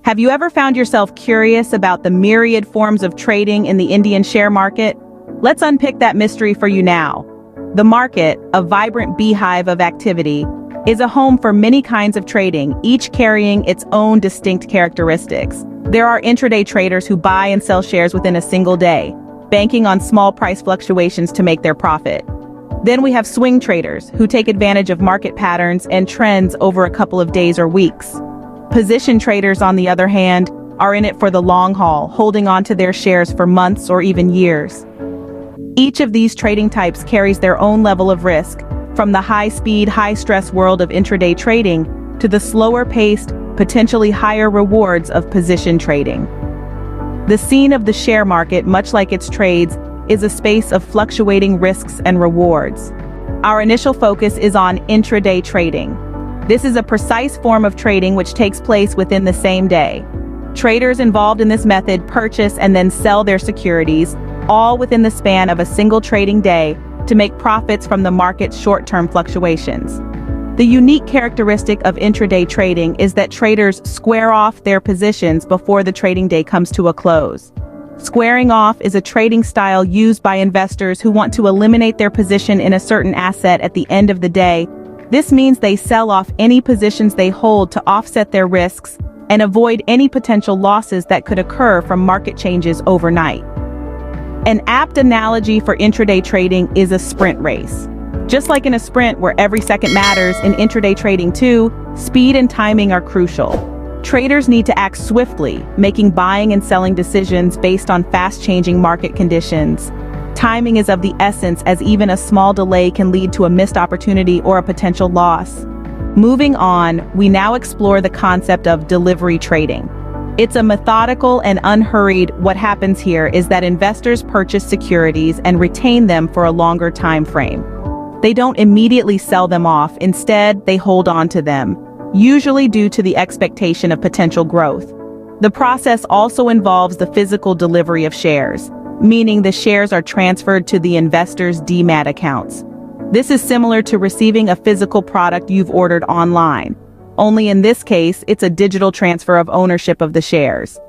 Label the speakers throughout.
Speaker 1: Have you ever found yourself curious about the myriad forms of trading in the Indian share market? Let's unpick that mystery for you now. The market, a vibrant beehive of activity, is a home for many kinds of trading, each carrying its own distinct characteristics. There are intraday traders who buy and sell shares within a single day, banking on small price fluctuations to make their profit. Then we have swing traders who take advantage of market patterns and trends over a couple of days or weeks. Position traders, on the other hand, are in it for the long haul, holding on to their shares for months or even years. Each of these trading types carries their own level of risk, from the high-speed, high-stress world of intraday trading to the slower-paced, potentially higher rewards of position trading. The scene of the share market, much like its trades, is a space of fluctuating risks and rewards. Our initial focus is on intraday trading. This is a precise form of trading which takes place within the same day. Traders involved in this method purchase and then sell their securities, all within the span of a single trading day, to make profits from the market's short-term fluctuations. The unique characteristic of intraday trading is that traders square off their positions before the trading day comes to a close. Squaring off is a trading style used by investors who want to eliminate their position in a certain asset at the end of the day. This means they sell off any positions they hold to offset their risks and avoid any potential losses that could occur from market changes overnight. An apt analogy for intraday trading is a sprint race. Just like in a sprint where every second matters, in intraday trading too, speed and timing are crucial. Traders need to act swiftly, making buying and selling decisions based on fast-changing market conditions. Timing is of the essence, as even a small delay can lead to a missed opportunity or a potential loss. Moving on, we now explore the concept of delivery trading. It's a methodical and unhurried. What happens here is that investors purchase securities and retain them for a longer time frame. They don't immediately sell them off. Instead, they hold on to them, usually due to the expectation of potential growth. The process also involves the physical delivery of shares, meaning the shares are transferred to the investor's demat accounts. This is similar to receiving a physical product you've ordered online. Only in this case, it's a digital transfer of ownership of the shares.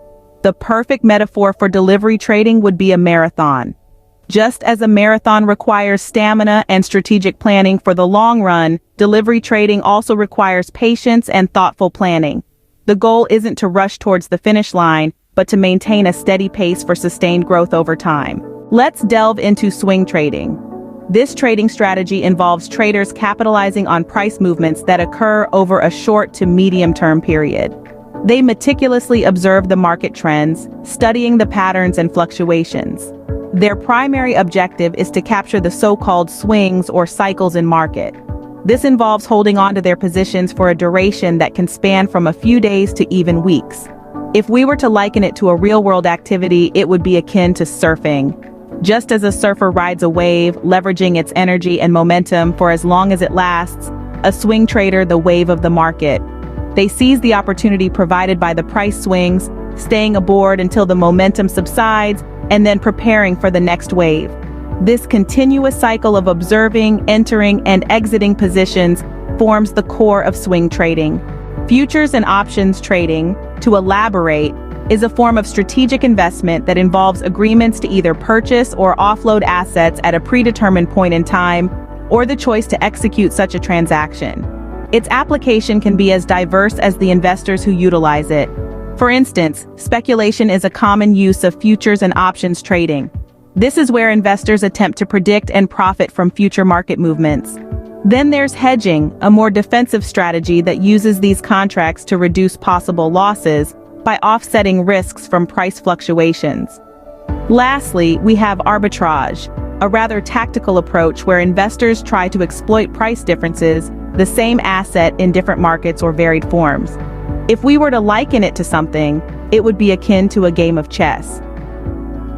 Speaker 1: The perfect metaphor for delivery trading would be a marathon. Just as a marathon requires stamina and strategic planning for the long run, delivery trading also requires patience and thoughtful planning. The goal isn't to rush towards the finish line, but to maintain a steady pace for sustained growth over time. Let's delve into swing trading. This trading strategy involves traders capitalizing on price movements that occur over a short to medium-term period. They meticulously observe the market trends, studying the patterns and fluctuations. Their primary objective is to capture the so-called swings or cycles in market. This involves holding on to their positions for a duration that can span from a few days to even weeks. If we were to liken it to a real-world activity, it would be akin to surfing. Just as a surfer rides a wave, leveraging its energy and momentum for as long as it lasts, a swing trader the wave of the market. They seize the opportunity provided by the price swings, staying aboard until the momentum subsides, and then preparing for the next wave. This continuous cycle of observing, entering, and exiting positions forms the core of swing trading. Futures and options trading, to elaborate, is a form of strategic investment that involves agreements to either purchase or offload assets at a predetermined point in time, or the choice to execute such a transaction. Its application can be as diverse as the investors who utilize it. For instance, speculation is a common use of futures and options trading. This is where investors attempt to predict and profit from future market movements. Then there's hedging, a more defensive strategy that uses these contracts to reduce possible losses by offsetting risks from price fluctuations. Lastly, we have arbitrage, a rather tactical approach where investors try to exploit price differences, the same asset in different markets or varied forms. If we were to liken it to something, it would be akin to a game of chess.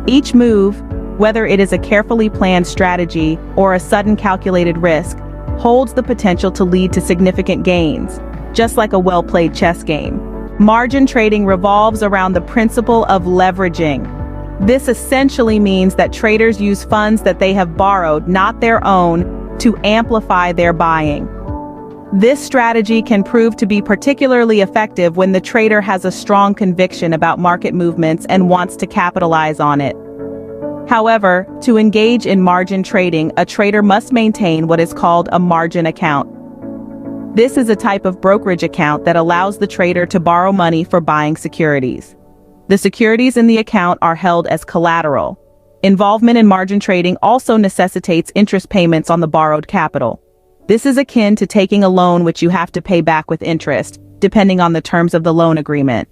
Speaker 1: Each move, whether it is a carefully planned strategy or a sudden calculated risk, holds the potential to lead to significant gains, just like a well-played chess game. Margin trading revolves around the principle of leveraging. This essentially means that traders use funds that they have borrowed, not their own, to amplify their buying. This strategy can prove to be particularly effective when the trader has a strong conviction about market movements and wants to capitalize on it. However, to engage in margin trading, a trader must maintain what is called a margin account. This is a type of brokerage account that allows the trader to borrow money for buying securities. The securities in the account are held as collateral. Involvement in margin trading also necessitates interest payments on the borrowed capital. This is akin to taking a loan which you have to pay back with interest, depending on the terms of the loan agreement.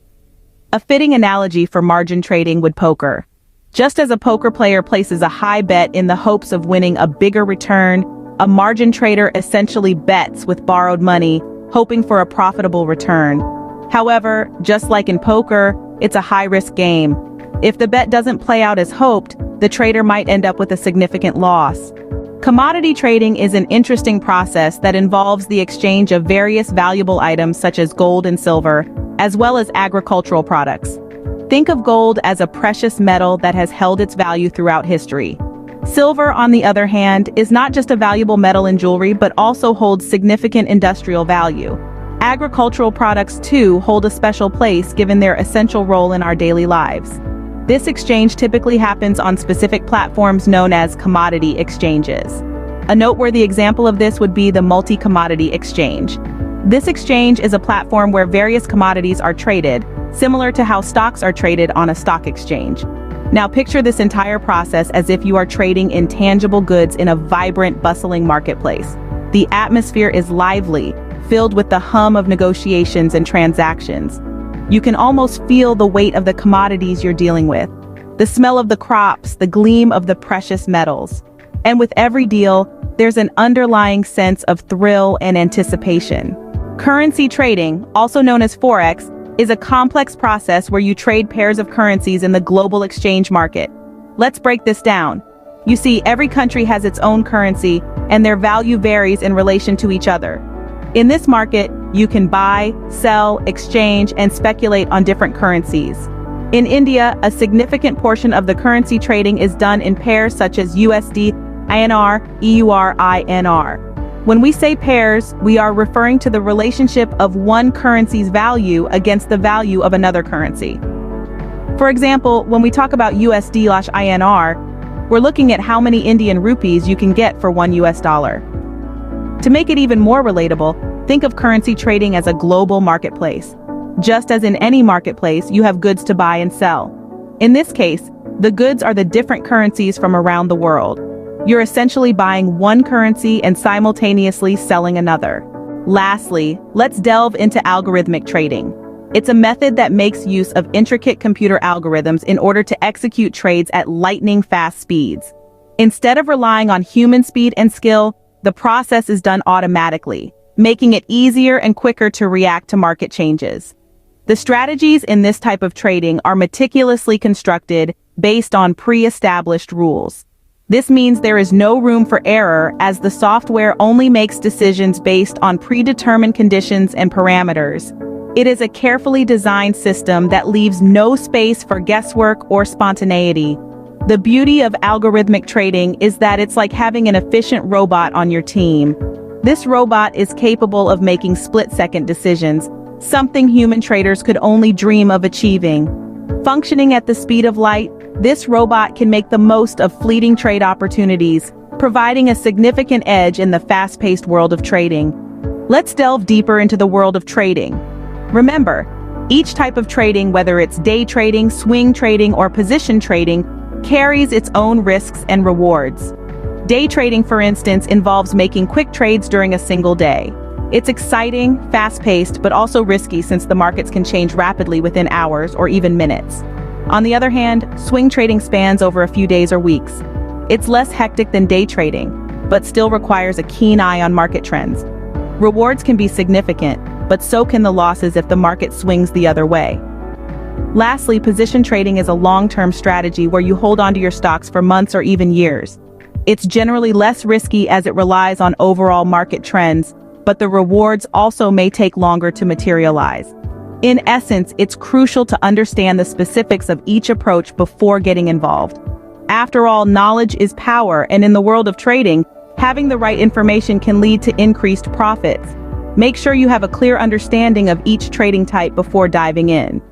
Speaker 1: A fitting analogy for margin trading would poker. Just as a poker player places a high bet in the hopes of winning a bigger return, a margin trader essentially bets with borrowed money, hoping for a profitable return. However, just like in poker, it's a high-risk game. If the bet doesn't play out as hoped, the trader might end up with a significant loss. Commodity trading is an interesting process that involves the exchange of various valuable items such as gold and silver, as well as agricultural products. Think of gold as a precious metal that has held its value throughout history. Silver, on the other hand, is not just a valuable metal in jewelry but also holds significant industrial value. Agricultural products, too, hold a special place given their essential role in our daily lives. This exchange typically happens on specific platforms known as commodity exchanges. A noteworthy example of this would be the multi-commodity exchange. This exchange is a platform where various commodities are traded, similar to how stocks are traded on a stock exchange. Now picture this entire process as if you are trading in tangible goods in a vibrant, bustling marketplace. The atmosphere is lively, filled with the hum of negotiations and transactions. You can almost feel the weight of the commodities you're dealing with, the smell of the crops, the gleam of the precious metals. And with every deal, there's an underlying sense of thrill and anticipation. Currency trading, also known as Forex, is a complex process where you trade pairs of currencies in the global exchange market. Let's break this down. You see, every country has its own currency, and their value varies in relation to each other. In this market, you can buy, sell, exchange, and speculate on different currencies. In India, a significant portion of the currency trading is done in pairs such as USD, INR, EUR, INR. When we say pairs, we are referring to the relationship of one currency's value against the value of another currency. For example, when we talk about USD/INR, we're looking at how many Indian rupees you can get for $1. To make it even more relatable, think of currency trading as a global marketplace. Just as in any marketplace, you have goods to buy and sell. In this case, the goods are the different currencies from around the world. You're essentially buying one currency and simultaneously selling another. Lastly, let's delve into algorithmic trading. It's a method that makes use of intricate computer algorithms in order to execute trades at lightning-fast speeds. Instead of relying on human speed and skill, the process is done automatically, making it easier and quicker to react to market changes. The strategies in this type of trading are meticulously constructed based on pre-established rules. This means there is no room for error as the software only makes decisions based on predetermined conditions and parameters. It is a carefully designed system that leaves no space for guesswork or spontaneity. The beauty of algorithmic trading is that it's like having an efficient robot on your team. This robot is capable of making split-second decisions, something human traders could only dream of achieving. Functioning at the speed of light, this robot can make the most of fleeting trade opportunities, providing a significant edge in the fast-paced world of trading. Let's delve deeper into the world of trading. Remember, each type of trading, whether it's day trading, swing trading, or position trading, carries its own risks and rewards. Day trading, for instance, involves making quick trades during a single day. It's exciting, fast-paced, but also risky since the markets can change rapidly within hours or even minutes. On the other hand, swing trading spans over a few days or weeks. It's less hectic than day trading, but still requires a keen eye on market trends. Rewards can be significant, but so can the losses if the market swings the other way. Lastly, position trading is a long-term strategy where you hold onto your stocks for months or even years. It's generally less risky as it relies on overall market trends, but the rewards also may take longer to materialize. In essence, it's crucial to understand the specifics of each approach before getting involved. After all, knowledge is power, and in the world of trading, having the right information can lead to increased profits. Make sure you have a clear understanding of each trading type before diving in.